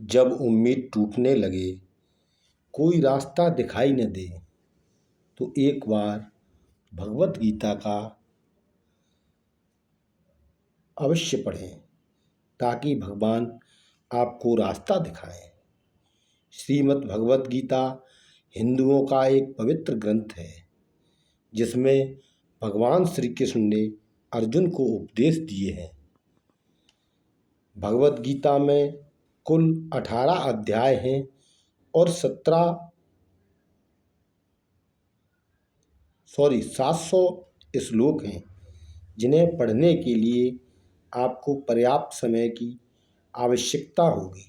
जब उम्मीद टूटने लगे, कोई रास्ता दिखाई न दे, तो एक बार भगवत गीता का अवश्य पढ़ें, ताकि भगवान आपको रास्ता दिखाएं। श्रीमद् भगवत गीता हिंदुओं का एक पवित्र ग्रंथ है, जिसमें भगवान श्री कृष्ण ने अर्जुन को उपदेश दिए हैं। भगवत गीता में कुल 18 अध्याय हैं और 700 श्लोक हैं, जिन्हें पढ़ने के लिए आपको पर्याप्त समय की आवश्यकता होगी।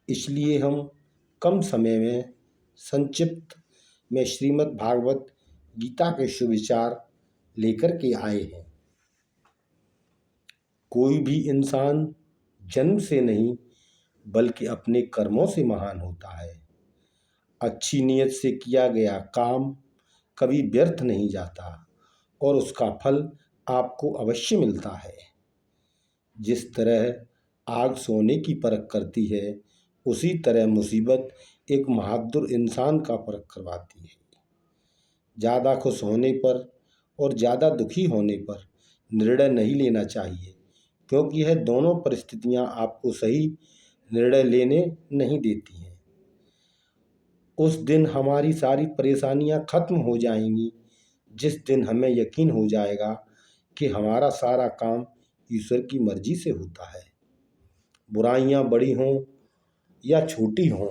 इसलिए हम कम समय में संक्षिप्त में श्रीमद् भागवत गीता के सुविचार लेकर के आए हैं। कोई भी इंसान जन्म से नहीं, बल्कि अपने कर्मों से महान होता है। अच्छी नीयत से किया गया काम कभी व्यर्थ नहीं जाता और उसका फल आपको अवश्य मिलता है। जिस तरह आग सोने की परख करती है, उसी तरह मुसीबत एक बहादुर इंसान का परख करवाती है। ज़्यादा खुश होने पर और ज़्यादा दुखी होने पर निर्णय नहीं लेना चाहिए, क्योंकि यह दोनों परिस्थितियां आपको सही निर्णय लेने नहीं देती हैं। उस दिन हमारी सारी परेशानियां खत्म हो जाएंगी, जिस दिन हमें यकीन हो जाएगा कि हमारा सारा काम ईश्वर की मर्जी से होता है। बुराइयां बड़ी हों या छोटी हों,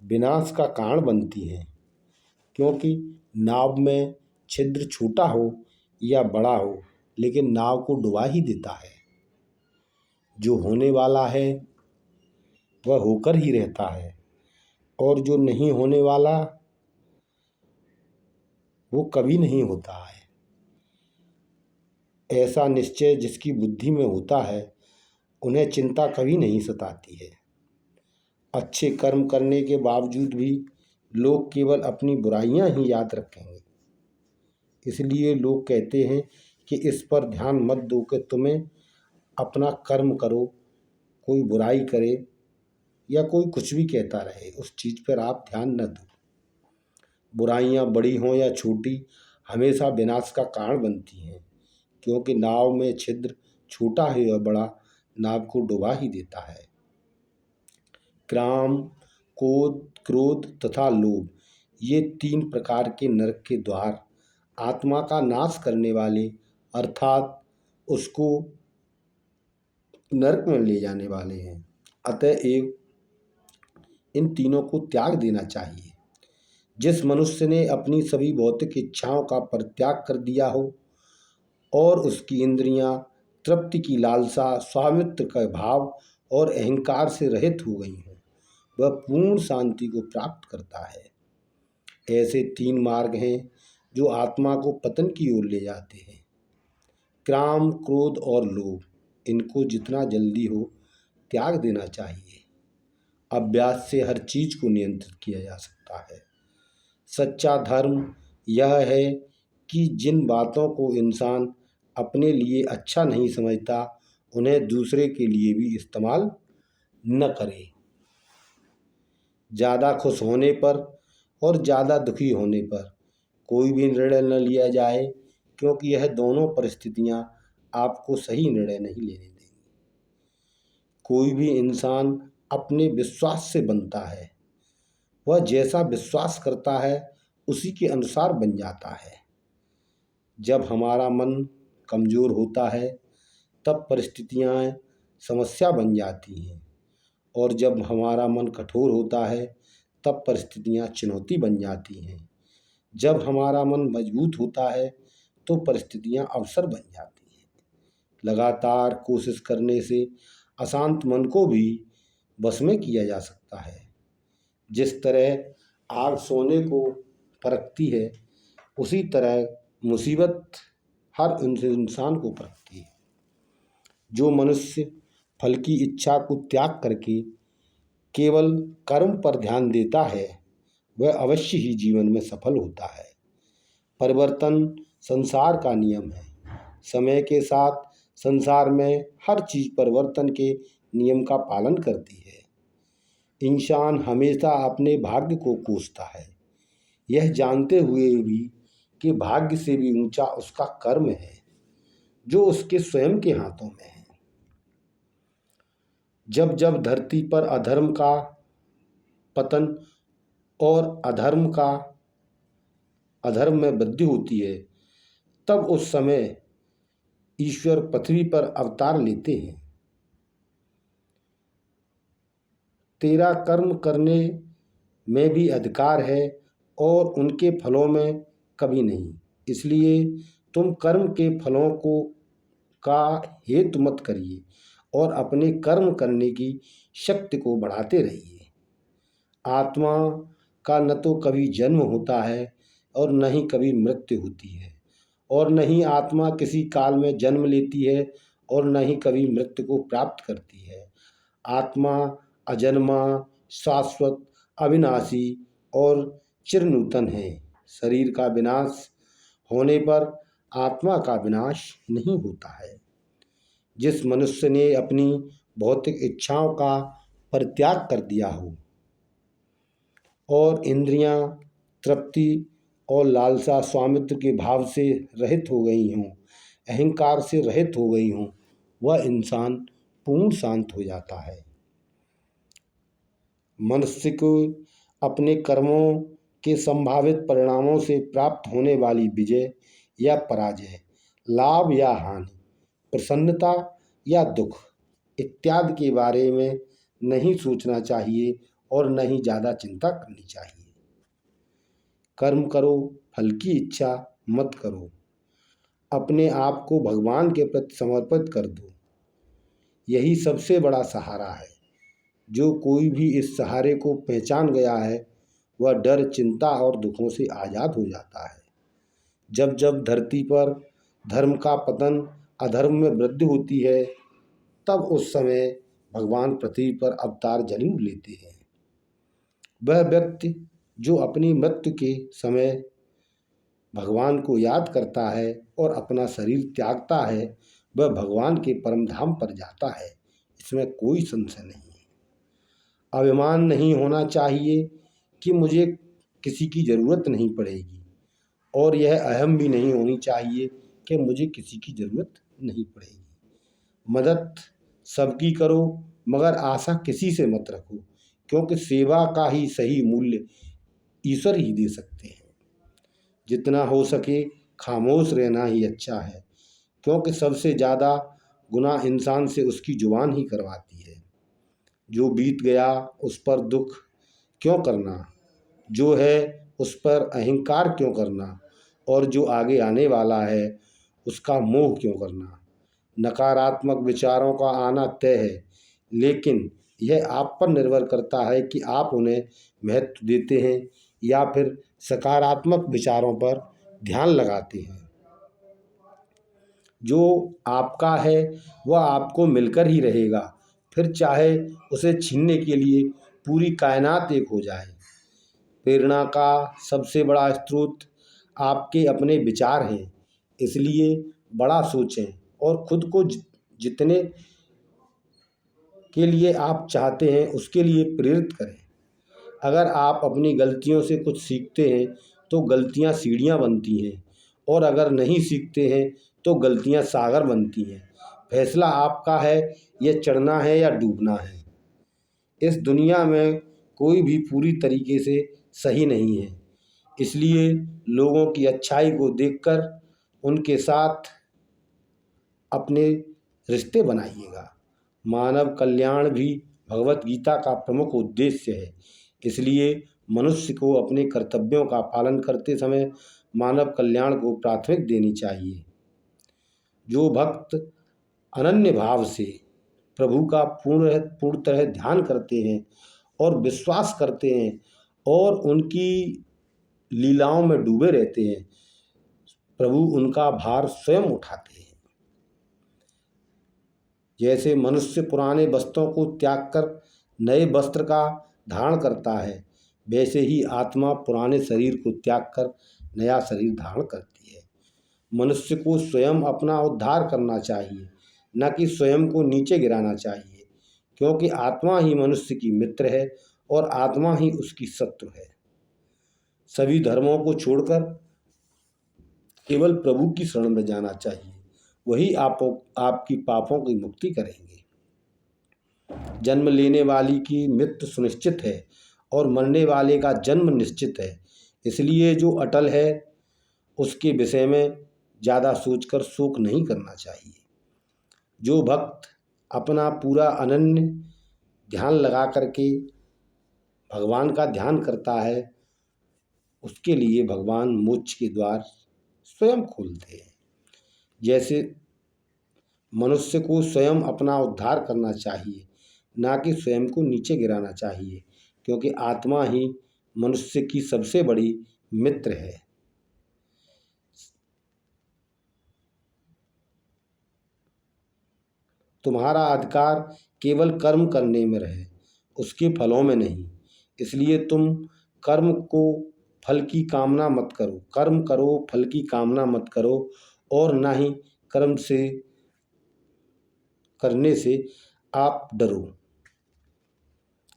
विनाश का कारण बनती हैं, क्योंकि नाव में छिद्र छोटा हो या बड़ा हो, लेकिन नाव को डुबा ही देता है। जो होने वाला है वह होकर ही रहता है, और जो नहीं होने वाला वो कभी नहीं होता है। ऐसा निश्चय जिसकी बुद्धि में होता है, उन्हें चिंता कभी नहीं सताती है। अच्छे कर्म करने के बावजूद भी लोग केवल अपनी बुराइयां ही याद रखेंगे। इसलिए लोग कहते हैं कि इस पर ध्यान मत दो कि तुम्हें अपना कर्म करो, कोई बुराई करे या कोई कुछ भी कहता रहे, उस चीज़ पर आप ध्यान न दो। बुराइयां बड़ी हों या छोटी, हमेशा विनाश का कारण बनती हैं, क्योंकि नाव में छिद्र छोटा है या बड़ा, नाव को डुबा ही देता है। काम, क्रोध तथा लोभ, ये 3 प्रकार के नरक के द्वार आत्मा का नाश करने वाले, अर्थात उसको नरक में ले जाने वाले हैं। अतएव इन तीनों को त्याग देना चाहिए। जिस मनुष्य ने अपनी सभी भौतिक इच्छाओं का परित्याग कर दिया हो और उसकी इंद्रियां तृप्ति की लालसा, स्वामित्व का भाव और अहंकार से रहित हो गई हों, वह पूर्ण शांति को प्राप्त करता है। ऐसे 3 मार्ग हैं जो आत्मा को पतन की ओर ले जाते हैं: काम, क्रोध और लोभ। इनको जितना जल्दी हो त्याग देना चाहिए। अभ्यास से हर चीज को नियंत्रित किया जा सकता है। सच्चा धर्म यह है कि जिन बातों को इंसान अपने लिए अच्छा नहीं समझता, उन्हें दूसरे के लिए भी इस्तेमाल न करे। ज़्यादा खुश होने पर और ज़्यादा दुखी होने पर कोई भी निर्णय न लिया जाए, क्योंकि यह दोनों परिस्थितियां आपको सही निर्णय नहीं लेने देंगी। कोई भी इंसान अपने विश्वास से बनता है। वह जैसा विश्वास करता है उसी के अनुसार बन जाता है। जब हमारा मन कमज़ोर होता है, तब परिस्थितियां समस्या बन जाती हैं, और जब हमारा मन कठोर होता है, तब परिस्थितियां चुनौती बन जाती हैं। जब हमारा मन मजबूत होता है, तो परिस्थितियां अवसर बन जाती हैं। लगातार कोशिश करने से अशांत मन को भी बस में किया जा सकता है। जिस तरह आग सोने को परखती है, उसी तरह मुसीबत हर इंसान को परखती है। जो मनुष्य फल की इच्छा को त्याग करके केवल कर्म पर ध्यान देता है, वह अवश्य ही जीवन में सफल होता है। परिवर्तन संसार का नियम है। समय के साथ संसार में हर चीज परिवर्तन के नियम का पालन करती है। इंसान हमेशा अपने भाग्य को कोसता है, यह जानते हुए भी कि भाग्य से भी ऊंचा उसका कर्म है जो उसके स्वयं के हाथों में है। जब जब धरती पर अधर्म का पतन और अधर्म में वृद्धि होती है, तब उस समय ईश्वर पृथ्वी पर अवतार लेते हैं। तेरा कर्म करने में भी अधिकार है और उनके फलों में कभी नहीं, इसलिए तुम कर्म के फलों को का हेतु मत करिए और अपने कर्म करने की शक्ति को बढ़ाते रहिए। आत्मा का न तो कभी जन्म होता है और न ही कभी मृत्यु होती है, और न ही आत्मा किसी काल में जन्म लेती है और न ही कभी मृत्यु को प्राप्त करती है। आत्मा अजन्मा, शाश्वत, अविनाशी और चिरनूतन है। शरीर का विनाश होने पर आत्मा का विनाश नहीं होता है। जिस मनुष्य ने अपनी भौतिक इच्छाओं का परित्याग कर दिया हो और इंद्रियां, तृप्ति और लालसा, स्वामित्व के भाव से रहित हो गई हों, अहंकार से रहित हो गई हों, वह इंसान पूर्ण शांत हो जाता है। मनुष्य को अपने कर्मों के संभावित परिणामों से प्राप्त होने वाली विजय या पराजय, लाभ या हानि, प्रसन्नता या दुख इत्यादि के बारे में नहीं सोचना चाहिए और न ही ज़्यादा चिंता करनी चाहिए। कर्म करो, फल की इच्छा मत करो, अपने आप को भगवान के प्रति समर्पित कर दो। यही सबसे बड़ा सहारा है। जो कोई भी इस सहारे को पहचान गया है, वह डर, चिंता और दुखों से आज़ाद हो जाता है। जब जब धरती पर धर्म का पतन, अधर्म में वृद्धि होती है, तब उस समय भगवान पृथ्वी पर अवतार जरूर लेते हैं। वह व्यक्ति जो अपनी मृत्यु के समय भगवान को याद करता है और अपना शरीर त्यागता है, वह भगवान के परम धाम पर जाता है, इसमें कोई संशय नहीं है। अभिमान नहीं होना चाहिए कि मुझे किसी की ज़रूरत नहीं पड़ेगी, और यह अहम भी नहीं होनी चाहिए कि मुझे किसी की ज़रूरत नहीं पड़ेगी। मदद सबकी करो, मगर आशा किसी से मत रखो, क्योंकि सेवा का ही सही मूल्य ईश्वर ही दे सकते हैं। जितना हो सके खामोश रहना ही अच्छा है, क्योंकि सबसे ज़्यादा गुनाह इंसान से उसकी जुबान ही करवाती है। जो बीत गया उस पर दुख क्यों करना, जो है उस पर अहंकार क्यों करना, और जो आगे आने वाला है उसका मोह क्यों करना। नकारात्मक विचारों का आना तय है, लेकिन यह आप पर निर्भर करता है कि आप उन्हें महत्व देते हैं या फिर सकारात्मक विचारों पर ध्यान लगाते हैं। जो आपका है वह आपको मिलकर ही रहेगा, फिर चाहे उसे छीनने के लिए पूरी कायनात एक हो जाए। प्रेरणा का सबसे बड़ा स्रोत आपके अपने विचार हैं, इसलिए बड़ा सोचें और खुद को जितने के लिए आप चाहते हैं उसके लिए प्रेरित करें। अगर आप अपनी गलतियों से कुछ सीखते हैं तो गलतियां सीढ़ियां बनती हैं, और अगर नहीं सीखते हैं तो गलतियां सागर बनती हैं। फैसला आपका है, यह चढ़ना है या डूबना है। इस दुनिया में कोई भी पूरी तरीके से सही नहीं है, इसलिए लोगों की अच्छाई को देखकर उनके साथ अपने रिश्ते बनाइएगा। मानव कल्याण भी भगवत गीता का प्रमुख उद्देश्य है, इसलिए मनुष्य को अपने कर्तव्यों का पालन करते समय मानव कल्याण को प्राथमिक देनी चाहिए। जो भक्त अनन्य भाव से प्रभु का पूर्ण तरह ध्यान करते हैं और विश्वास करते हैं और उनकी लीलाओं में डूबे रहते हैं, प्रभु उनका भार स्वयं उठाते हैं। जैसे मनुष्य पुराने वस्त्रों को त्याग कर नए वस्त्र का धारण करता है, वैसे ही आत्मा पुराने शरीर को त्याग कर नया शरीर धारण करती है। मनुष्य को स्वयं अपना उद्धार करना चाहिए, न कि स्वयं को नीचे गिराना चाहिए, क्योंकि आत्मा ही मनुष्य की मित्र है और आत्मा ही उसकी शत्रु है। सभी धर्मों को छोड़कर केवल प्रभु की शरण में जाना चाहिए, वही आपकी पापों की मुक्ति करेंगे। जन्म लेने वाली की मृत्यु सुनिश्चित है और मरने वाले का जन्म निश्चित है, इसलिए जो अटल है उसके विषय में ज़्यादा सोचकर शोक नहीं करना चाहिए। जो भक्त अपना पूरा अनन्य ध्यान लगा करके भगवान का ध्यान करता है, उसके लिए भगवान मोक्ष के द्वार स्वयं खोलते हैं। जैसे मनुष्य को स्वयं अपना उद्धार करना चाहिए, ना कि स्वयं को नीचे गिराना चाहिए, क्योंकि आत्मा ही मनुष्य की सबसे बड़ी मित्र है। तुम्हारा अधिकार केवल कर्म करने में रहे, उसके फलों में नहीं। इसलिए तुम कर्म को फल की कामना मत करो, कर्म करो, फल की कामना मत करो, और ना ही कर्म से करने से आप डरो।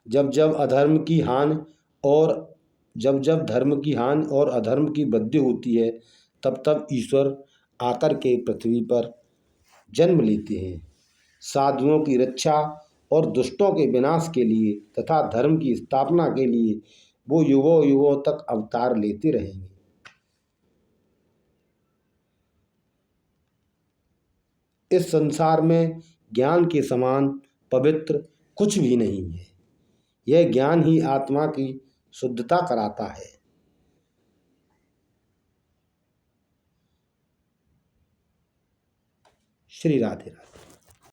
जब जब अधर्म की हानि और जब जब धर्म की हानि और अधर्म की वृद्धि होती है, तब तब ईश्वर आकर के पृथ्वी पर जन्म लेते हैं। साधुओं की रक्षा और दुष्टों के विनाश के लिए तथा धर्म की स्थापना के लिए वो युगों युगों तक अवतार लेते रहेंगे। इस संसार में ज्ञान के समान पवित्र कुछ भी नहीं है। यह ज्ञान ही आत्मा की शुद्धता कराता है। श्री राधे राधे।